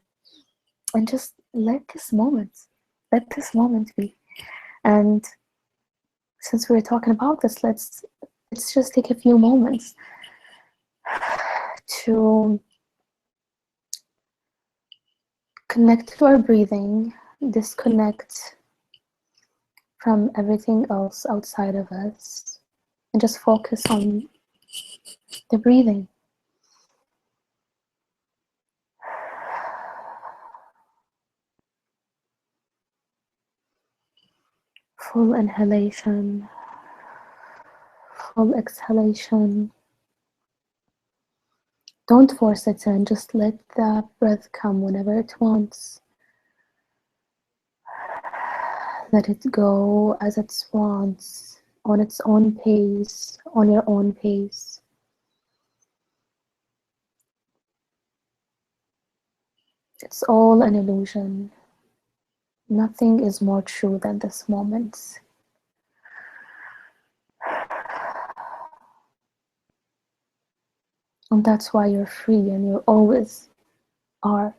just let this moment be. And since we're talking about this, let's just take a few moments to connect to our breathing, disconnect from everything else outside of us, and just focus on the breathing. Full inhalation, full exhalation. Don't force it in, just let the breath come whenever it wants. Let it go as it wants, on its own pace, on your own pace. It's all an illusion. Nothing is more true than this moment. And that's why you're free, and you always are.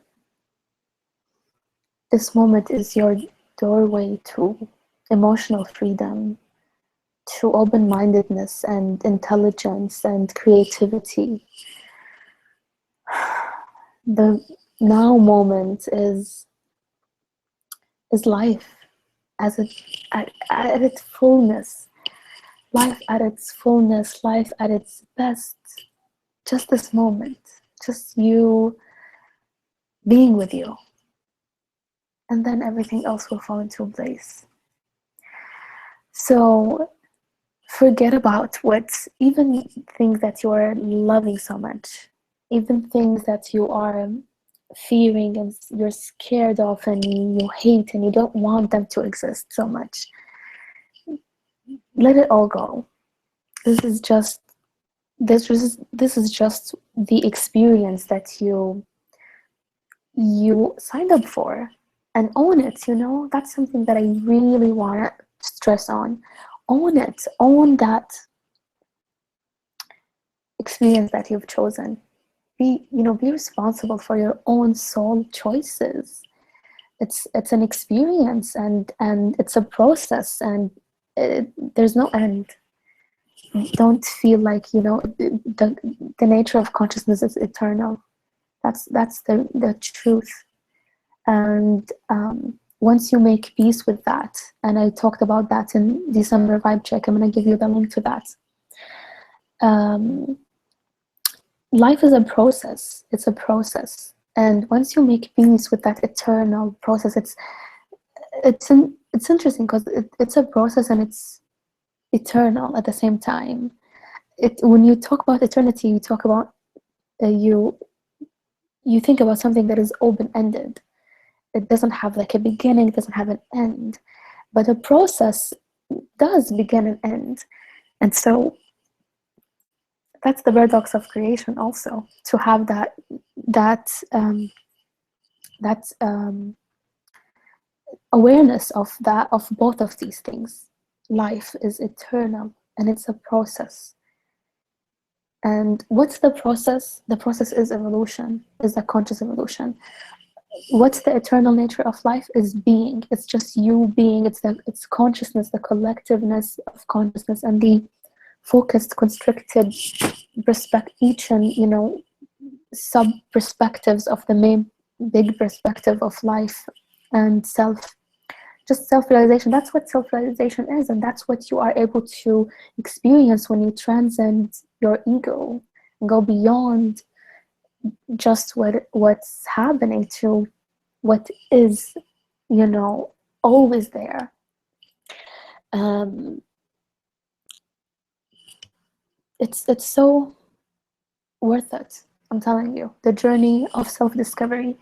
This moment is your doorway to emotional freedom, to open-mindedness and intelligence and creativity. The now moment is life at its fullness. Life at its fullness, life at its best. Just this moment, just you being with you. And then everything else will fall into place. So forget about even things that you are loving so much, even things that you are fearing and you're scared of and you hate and you don't want them to exist so much. Let it all go. This is just this is just the experience that you signed up for, and own it. That's something that I really want to stress on. Own it. Own that experience that you've chosen. Be responsible for your own soul choices. It's an experience, and it's a process, and there's no end. Don't feel like the nature of consciousness is eternal. That's the truth. And once you make peace with that, and I talked about that in December vibe check, I'm going to give you the link to that. um, Life is a process. It's a process, and once you make peace with that eternal process, it's interesting because it's a process, and it's eternal at the same time. When you talk about eternity, you talk about you think about something that is open-ended. It doesn't have like a beginning, it doesn't have an end. But a process does begin and end. And so that's the paradox of creation also, to have that um, that awareness of both of these things. Life is eternal, and it's a process. And what's the process? The process is evolution, is the conscious evolution. What's the eternal nature of life? Is being. It's just you being. It's consciousness, the collectiveness of consciousness, and the focused, constricted each and sub perspectives of the main big perspective of life and just self-realization. That's what self-realization is, and that's what you are able to experience when you transcend your ego and go beyond just what's happening to what is always there. um, it's so worth it. I'm telling you, the journey of self-discovery,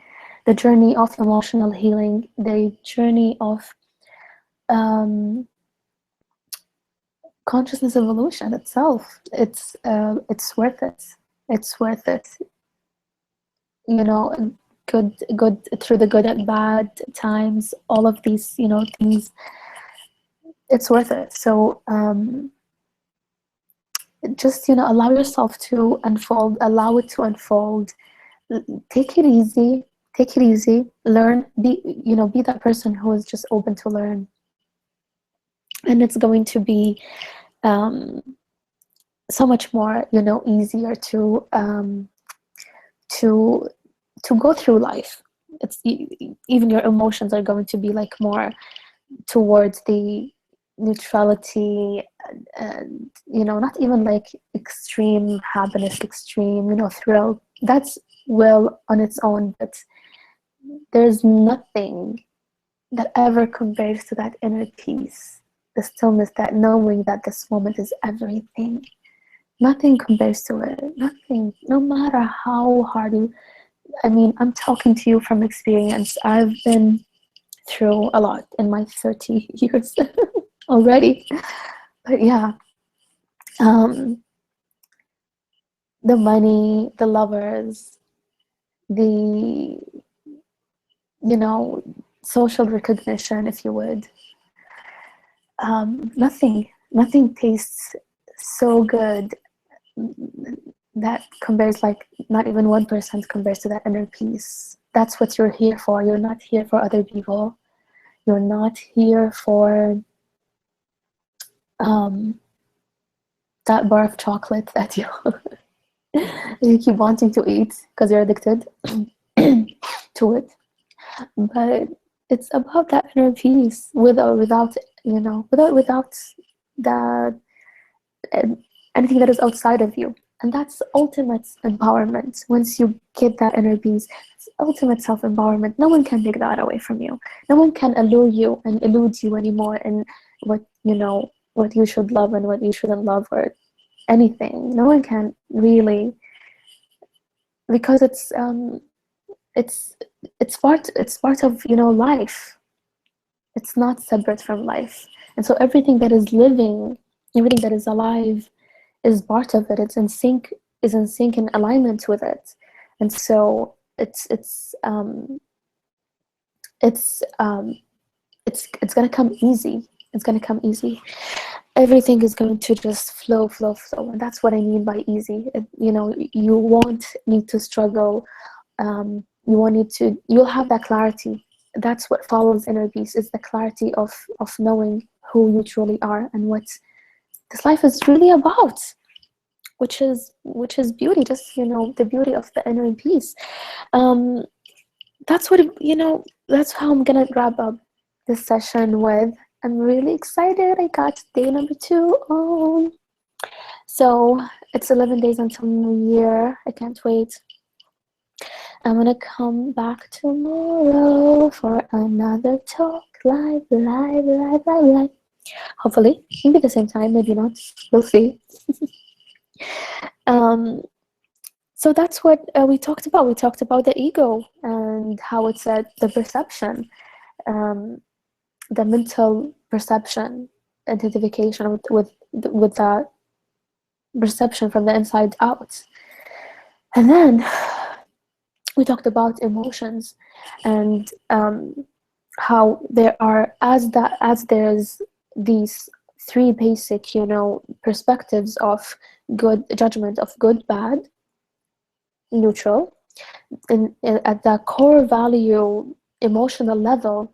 the journey of emotional healing, the journey of um, consciousness evolution itself. It's worth it. It's worth it. Good through the good and bad times. All of these things. It's worth it. So just allow yourself to unfold. Allow it to unfold. Take it easy. Take it easy. Learn. Be that person who is just open to learn. And it's going to be so much more easier to to go through life. It's even your emotions are going to be like more towards the neutrality, and not even like extreme happiness, extreme thrill. That's well on its own, but there's nothing that ever compares to that inner peace, the stillness, that knowing that this moment is everything. Nothing compares to it. Nothing. No matter how hard I'm talking to you from experience. I've been through a lot in my 30 years already. But yeah, um, the money, the lovers, the, social recognition, if you would. Nothing tastes so good that compares, like not even 1% compares to that inner peace. That's what you're here for. You're not here for other people. You're not here for that bar of chocolate that you keep wanting to eat because you're addicted to it. But it's about that inner peace, with or without, without that anything that is outside of you. And that's ultimate empowerment. Once you get that inner peace, it's ultimate self-empowerment. No one can take that away from you. No one can allure you and elude you anymore in what you should love and what you shouldn't love, or anything. No one can really, because it's it's part of life. It's not separate from life. And so everything that is living, everything that is alive, is part of it. It's in sync, is in sync and alignment with it. And so it's it's gonna come easy. It's gonna come easy. Everything is going to just flow, flow, flow, and that's what I mean by easy. You know, you won't need to struggle. You won't need to. You'll have that clarity. That's what follows inner peace. Is the clarity of knowing who you truly are and what this life is really about, which is beauty. Just, you know, the beauty of the inner peace. Um, that's what, you know, that's how I'm gonna wrap up this session with. I'm really excited. I got day number 2. Oh, so it's 11 days until New Year. I can't wait. I'm gonna come back tomorrow for another talk. Live, live, live, live, live. Hopefully, maybe the same time, maybe not. We'll see. um, so that's what we talked about. We talked about the ego and how it's the perception, um, the mental perception, identification with the perception from the inside out. And then we talked about emotions and how there are, as there's these 3 basic, you know, perspectives of good judgment, of good, bad, neutral. And at the core value emotional level,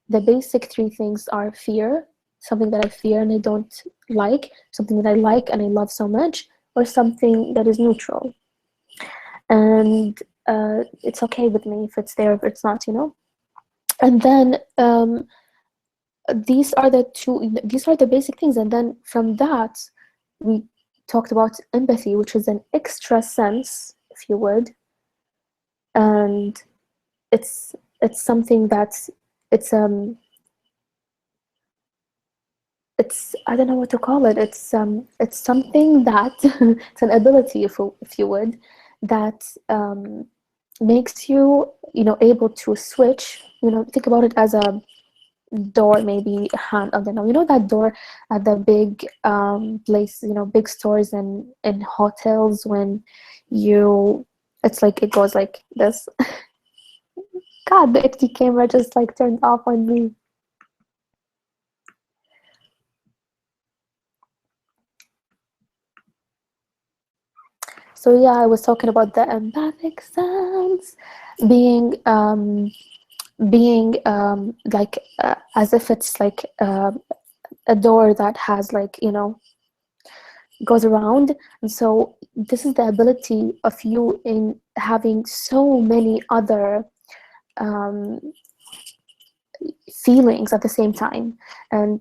the basic 3 things are fear, something that I fear and I don't like, something that I like and I love so much, or something that is neutral. And it's okay with me if it's there, if it's not, you know. And then these are the basic things. And then from that, we talked about empathy, which is an extra sense, if you would. And it's something that's it's I don't know what to call it. It's something that it's an ability, if you would, that makes you, you know, able to switch. You know, think about it as a door, maybe a hand. I don't know. You know that door at the big place, you know, big stores and in hotels, when you, it's like it goes like this. God, the HD camera just like turned off on me. So yeah, I was talking about the empathic sense being like as if it's like a door that has, like, you know, goes around. And so this is the ability of you in having so many other um, feelings at the same time, and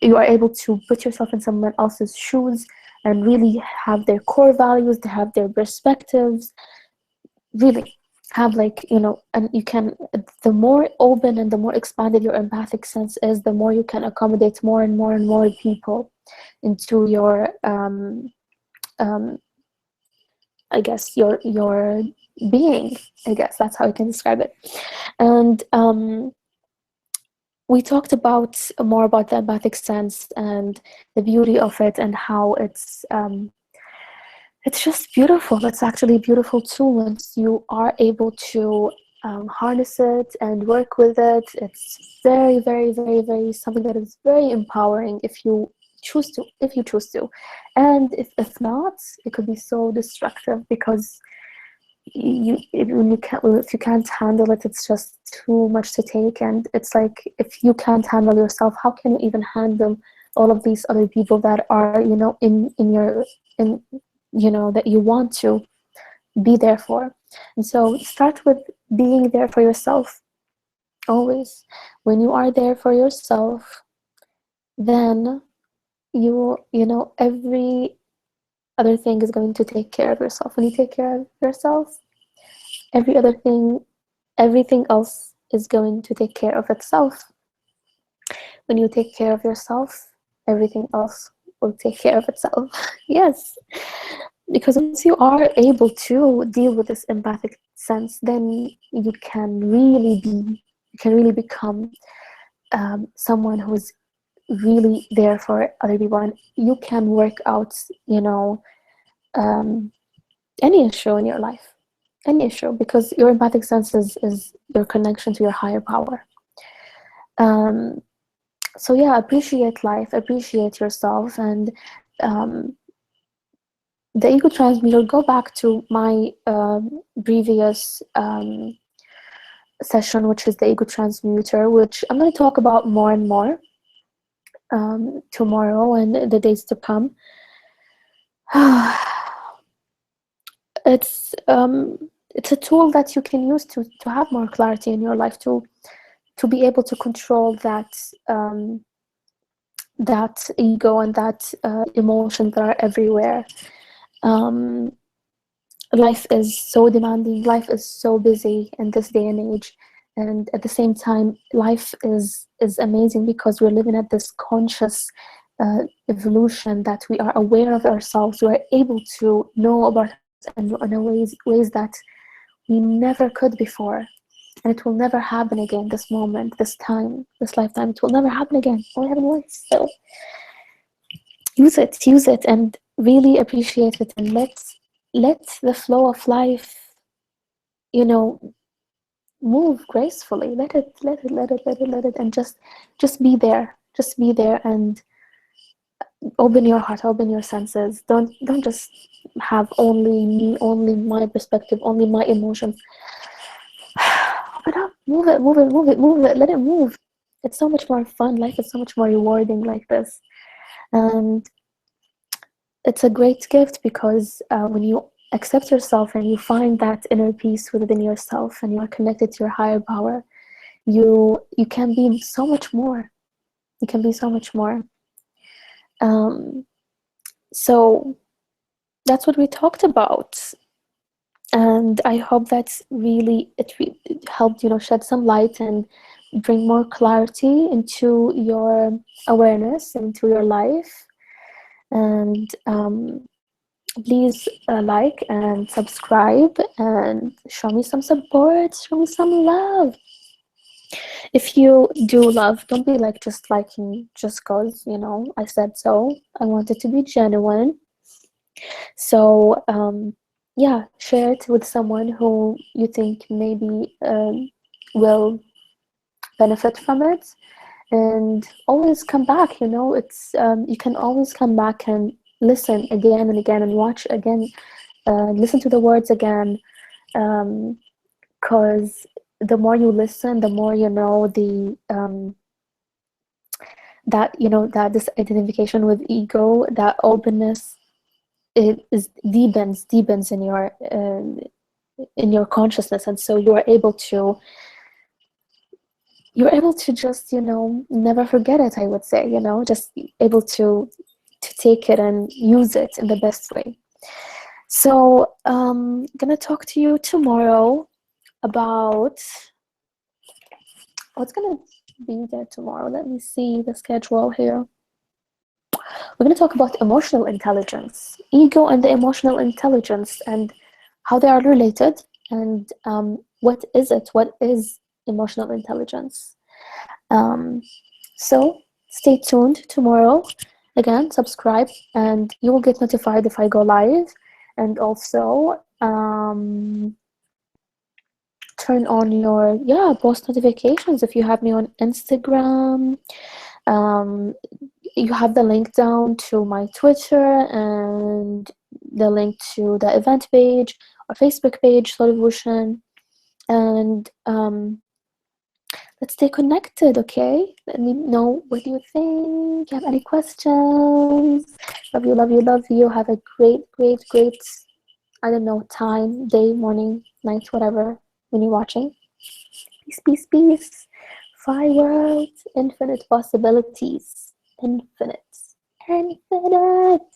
you are able to put yourself in someone else's shoes and really have their core values, to have their perspectives, really have, like, you know. And you can, the more open and the more expanded your empathic sense is, the more you can accommodate more and more and more people into your I guess your being. I guess that's how I can describe it. And we talked about more about the empathic sense and the beauty of it, and how it's just beautiful. It's actually a beautiful tool once you are able to harness it and work with it. It's very, very, very, very something that is very empowering if you choose to. If you choose to, and if not, it could be so destructive, because if you can't handle it, it's just too much to take. And it's like, if you can't handle yourself, how can you even handle all of these other people that are, you know, in your, in, you know, that you want to be there for. And so start with being there for yourself always. When you are there for yourself, then you know, every other thing is going to take care of yourself. When you take care of yourself, everything else is going to take care of itself. When you take care of yourself, everything else will take care of itself. Yes, because once you are able to deal with this empathic sense, then you can really become someone who's really there for other people, and you can work out, um, any issue in your life, any issue, because your empathic senses is your connection to your higher power. Um, so yeah, appreciate life, appreciate yourself, and um, the ego transmuter. Go back to my previous session, which is the ego transmuter, which I'm going to talk about more and more tomorrow and the days to come. It's a tool that you can use to have more clarity in your life, to be able to control that ego and that emotions that are everywhere. Um, Life is so demanding. Life is so busy in this day and age, and at the same time, life is amazing because we're living at this conscious evolution, that we are aware of ourselves. We are able to know about ourselves in ways that we never could before, and it will never happen again. This moment, this time, this lifetime, it will never happen again. Only happen once. So use it, and really appreciate it, and let the flow of life, you know, move gracefully. Let it, and just be there. Just be there, and open your heart, open your senses. Don't just have only me, only my perspective, only my emotions. Open up, move it, move it, move it, move it. Let it move. It's so much more fun. Life is so much more rewarding like this, and it's a great gift because when you accept yourself and you find that inner peace within yourself, and you are connected to your higher power, you can be so much more. You can be so much more. Um, so that's what we talked about, and I hope that really it helped, shed some light and bring more clarity into your awareness, into your life. And please like and subscribe and show me some support, show me some love. If you do love, don't be like just liking just cause, I said so. I want it to be genuine. So yeah, share it with someone who you think maybe will benefit from it. And always come back. It's you can always come back and listen again and again, and watch again, listen to the words again, because the more you listen, the more you know that this identification with ego, that openness, it is deepens in your consciousness, and so you're able to just never forget it. I would say, just able to take it and use it in the best way. So gonna talk to you tomorrow about what's gonna be there tomorrow. Let me see the schedule here. We're going to talk about emotional intelligence, ego and the emotional intelligence, and how they are related, and what is it? What is emotional intelligence? Um, so stay tuned tomorrow. Again, subscribe, and you will get notified if I go live. And also turn on your post notifications if you have me on Instagram. Um, you have the link down to my Twitter and the link to the event page or Facebook page, Slow Devotion. And let's stay connected, okay? Let me know what you think. You have any questions? Love you, love you, love you. Have a great, great, great, I don't know, time, day, morning, night, whatever, when you're watching. Peace, peace, peace. Fire world, infinite possibilities. Infinite. Infinite.